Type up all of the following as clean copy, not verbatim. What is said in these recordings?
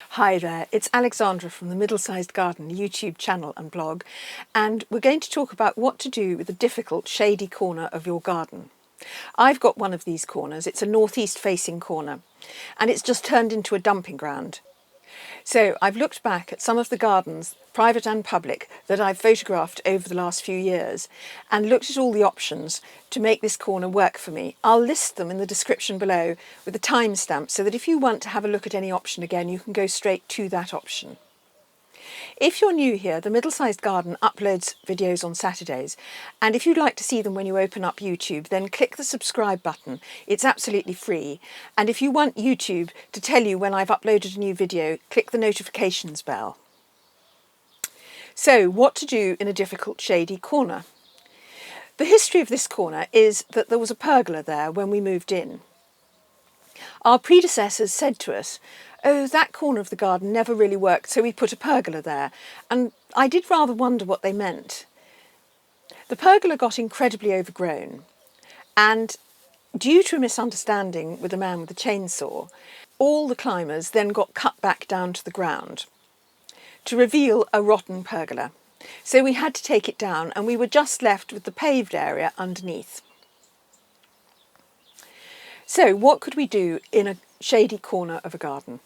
Hi there, it's Alexandra from the Middlesized Garden YouTube channel and blog, and we're going to talk about what to do with the difficult shady corner of your garden. I've got one of these corners. It's a northeast facing corner and it's just turned into a dumping ground. So I've looked back at some of the gardens, private and public, that I've photographed over the last few years and looked at all the options to make this corner work for me. I'll list them in the description below with a timestamp so that if you want to have a look at any option again, you can go straight to that option. If you're new here, the Middlesized Garden uploads videos on Saturdays, and if you'd like to see them when you open up YouTube, then click the subscribe button. It's absolutely free. And if you want YouTube to tell you when I've uploaded a new video, click the notifications bell. So, what to do in a difficult shady corner? The history of this corner is that there was a pergola there when we moved in. Our predecessors said to us, "Oh, that corner of the garden never really worked, so we put a pergola there." And I did rather wonder what they meant. The pergola got incredibly overgrown, and due to a misunderstanding with a man with a chainsaw, all the climbers then got cut back down to the ground to reveal a rotten pergola. So we had to take it down, and we were just left with the paved area underneath. So what could we do in a shady corner of a garden?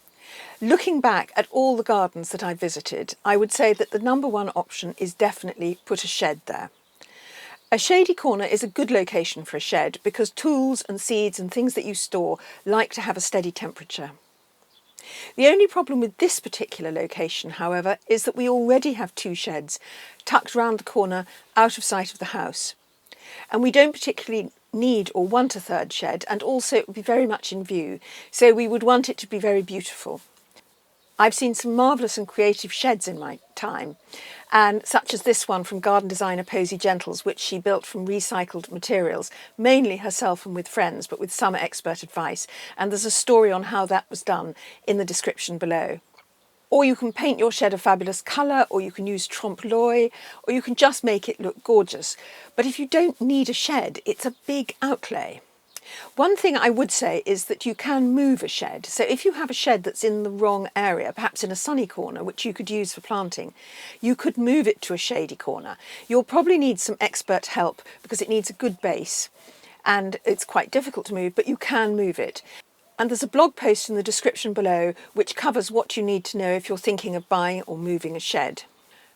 Looking back at all the gardens that I visited, I would say that the number one option is definitely put a shed there. A shady corner is a good location for a shed because tools and seeds and things that you store like to have a steady temperature. The only problem with this particular location, however, is that we already have two sheds tucked round the corner out of sight of the house. And we don't particularly need or want a third shed, and also it would be very much in view, so we would want it to be very beautiful. I've seen some marvellous and creative sheds in my time, and such as this one from garden designer Posy Gentles, which she built from recycled materials, mainly herself and with friends, but with some expert advice, and there's a story on how that was done in the description below. Or you can paint your shed a fabulous colour, or you can use trompe-l'oeil, or you can just make it look gorgeous. But if you don't need a shed, it's a big outlay. One thing I would say is that you can move a shed. So if you have a shed that's in the wrong area, perhaps in a sunny corner, which you could use for planting, you could move it to a shady corner. You'll probably need some expert help because it needs a good base and it's quite difficult to move, but you can move it. And there's a blog post in the description below which covers what you need to know if you're thinking of buying or moving a shed.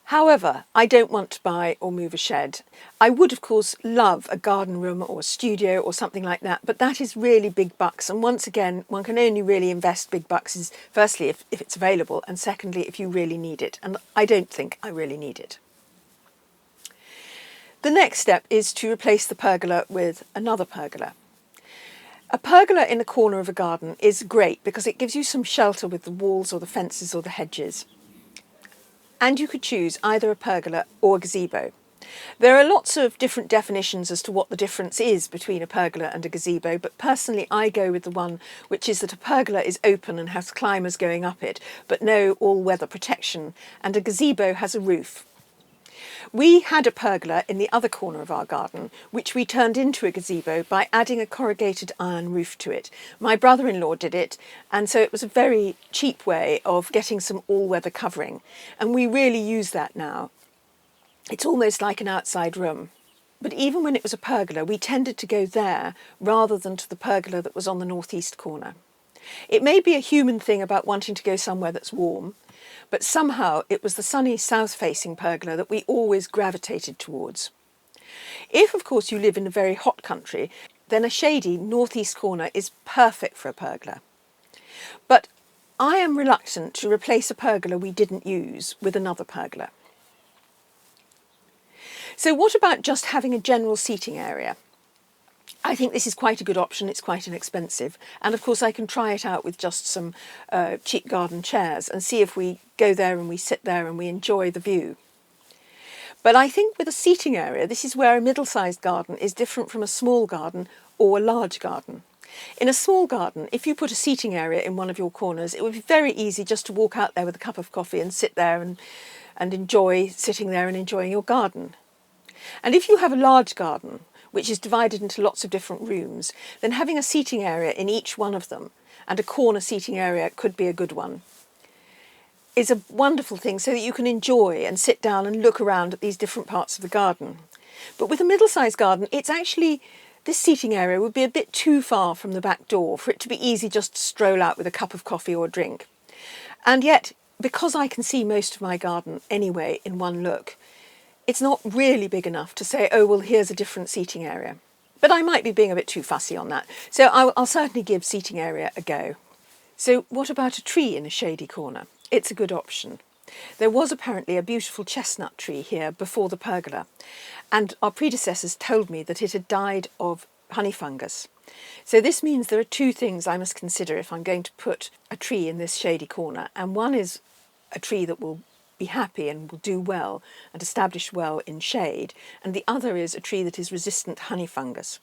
However, I don't want to buy or move a shed. I would, of course, love a garden room or a studio or something like that, but that is really big bucks. And once again, one can only really invest big bucks, is firstly, if it's available, and secondly, if you really need it. And I don't think I really need it. The next step is to replace the pergola with another pergola. A pergola in the corner of a garden is great because it gives you some shelter with the walls or the fences or the hedges. And you could choose either a pergola or a gazebo. There are lots of different definitions as to what the difference is between a pergola and a gazebo, but personally I go with the one which is that a pergola is open and has climbers going up it, but no all-weather protection, and a gazebo has a roof. We had a pergola in the other corner of our garden, which we turned into a gazebo by adding a corrugated iron roof to it. My brother-in-law did it, and so it was a very cheap way of getting some all-weather covering, and we really use that now. It's almost like an outside room. But even when it was a pergola, we tended to go there rather than to the pergola that was on the northeast corner. It may be a human thing about wanting to go somewhere that's warm, but somehow it was the sunny south-facing pergola that we always gravitated towards. If, of course, you live in a very hot country, then a shady northeast corner is perfect for a pergola. But I am reluctant to replace a pergola we didn't use with another pergola. So what about just having a general seating area? I think this is quite a good option. It's quite inexpensive, and of course I can try it out with just some cheap garden chairs and see if we go there and we sit there and we enjoy the view. But I think with a seating area, this is where a middle-sized garden is different from a small garden or a large garden. In a small garden, if you put a seating area in one of your corners, it would be very easy just to walk out there with a cup of coffee and sit there and enjoy sitting there and enjoying your garden. And if you have a large garden, which is divided into lots of different rooms, then having a seating area in each one of them and a corner seating area could be a good one. is a wonderful thing so that you can enjoy and sit down and look around at these different parts of the garden. But with a middle-sized garden, it's actually, this seating area would be a bit too far from the back door for it to be easy just to stroll out with a cup of coffee or a drink. And yet, because I can see most of my garden anyway in one look, it's not really big enough to say, oh, well, here's a different seating area. But I might be being a bit too fussy on that. So I'll certainly give seating area a go. So what about a tree in a shady corner? It's a good option. There was apparently a beautiful chestnut tree here before the pergola, and our predecessors told me that it had died of honey fungus. So this means there are two things I must consider if I'm going to put a tree in this shady corner, and one is a tree that will be happy and will do well and establish well in shade, and the other is a tree that is resistant to honey fungus.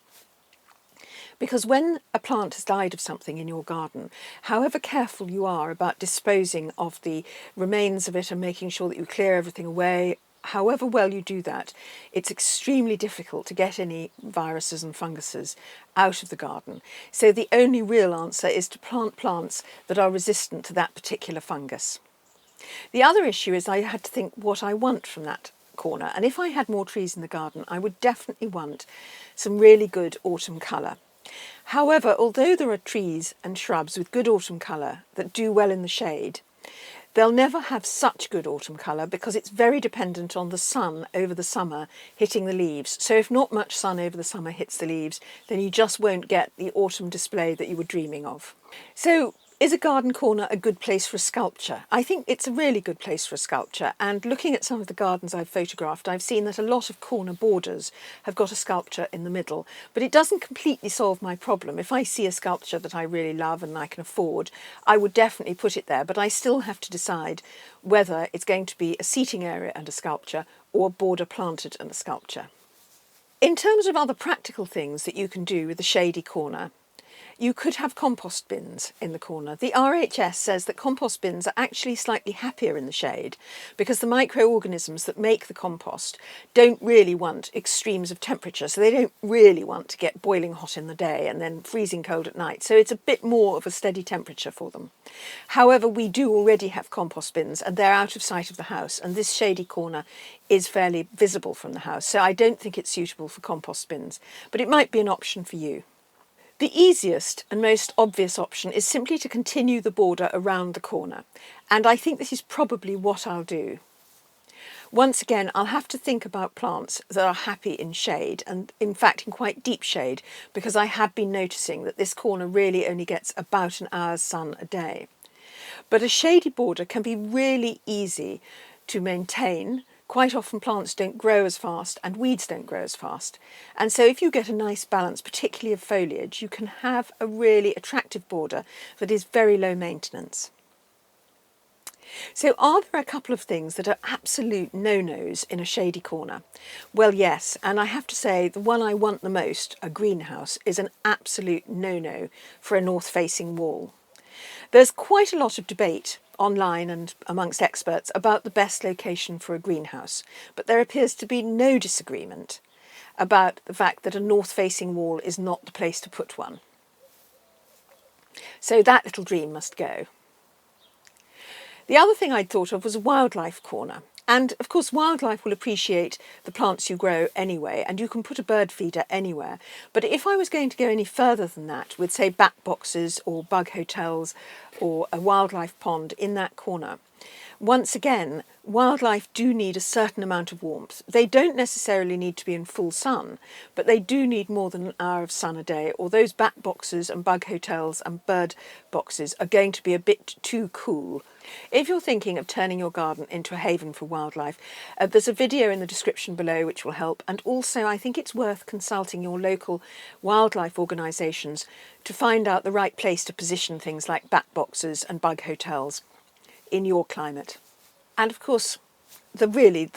Because when a plant has died of something in your garden, however careful you are about disposing of the remains of it and making sure that you clear everything away, however well you do that, it's extremely difficult to get any viruses and funguses out of the garden. So the only real answer is to plant plants that are resistant to that particular fungus. The other issue is I had to think what I want from that corner, and if I had more trees in the garden, I would definitely want some really good autumn colour. However, although there are trees and shrubs with good autumn colour that do well in the shade, they'll never have such good autumn colour because it's very dependent on the sun over the summer hitting the leaves. So if not much sun over the summer hits the leaves, then you just won't get the autumn display that you were dreaming of. So is a garden corner a good place for a sculpture? I think it's a really good place for a sculpture, and looking at some of the gardens I've photographed, I've seen that a lot of corner borders have got a sculpture in the middle, but it doesn't completely solve my problem. If I see a sculpture that I really love and I can afford, I would definitely put it there, but I still have to decide whether it's going to be a seating area and a sculpture or a border planted and a sculpture. In terms of other practical things that you can do with a shady corner, you could have compost bins in the corner. The RHS says that compost bins are actually slightly happier in the shade because the microorganisms that make the compost don't really want extremes of temperature, so they don't really want to get boiling hot in the day and then freezing cold at night, so it's a bit more of a steady temperature for them. However, we do already have compost bins and they're out of sight of the house, and this shady corner is fairly visible from the house, so I don't think it's suitable for compost bins, but it might be an option for you. The easiest and most obvious option is simply to continue the border around the corner, and I think this is probably what I'll do. Once again, I'll have to think about plants that are happy in shade, and in fact in quite deep shade, because I have been noticing that this corner really only gets about an hour's sun a day. But a shady border can be really easy to maintain. Quite often plants don't grow as fast and weeds don't grow as fast. And so if you get a nice balance, particularly of foliage, you can have a really attractive border that is very low maintenance. So are there a couple of things that are absolute no-nos in a shady corner? Well, yes, and I have to say the one I want the most, a greenhouse, is an absolute no-no for a north-facing wall. There's quite a lot of debate online and amongst experts about the best location for a greenhouse, but there appears to be no disagreement about the fact that a north-facing wall is not the place to put one. So that little dream must go. The other thing I'd thought of was a wildlife corner. And of course wildlife will appreciate the plants you grow anyway, and you can put a bird feeder anywhere. But if I was going to go any further than that, with say bat boxes or bug hotels or a wildlife pond in that corner, once again, wildlife do need a certain amount of warmth. They don't necessarily need to be in full sun, but they do need more than an hour of sun a day, or those bat boxes and bug hotels and bird boxes are going to be a bit too cool. If you're thinking of turning your garden into a haven for wildlife, there's a video in the description below which will help, and also I think it's worth consulting your local wildlife organisations to find out the right place to position things like bat boxes and bug hotels in your climate. And of course, the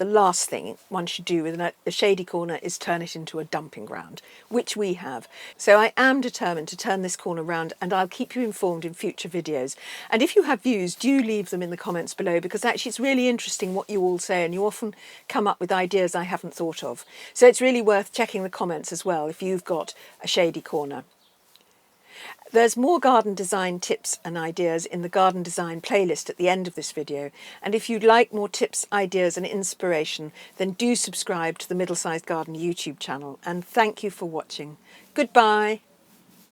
last thing one should do with a shady corner is turn it into a dumping ground, which we have. So I am determined to turn this corner round, and I'll keep you informed in future videos. And if you have views, do leave them in the comments below, because actually it's really interesting what you all say, and you often come up with ideas I haven't thought of. So it's really worth checking the comments as well if you've got a shady corner. There's more garden design tips and ideas in the garden design playlist at the end of this video, and if you'd like more tips, ideas and inspiration, then do subscribe to the Middlesized Garden YouTube channel, and thank you for watching. Goodbye.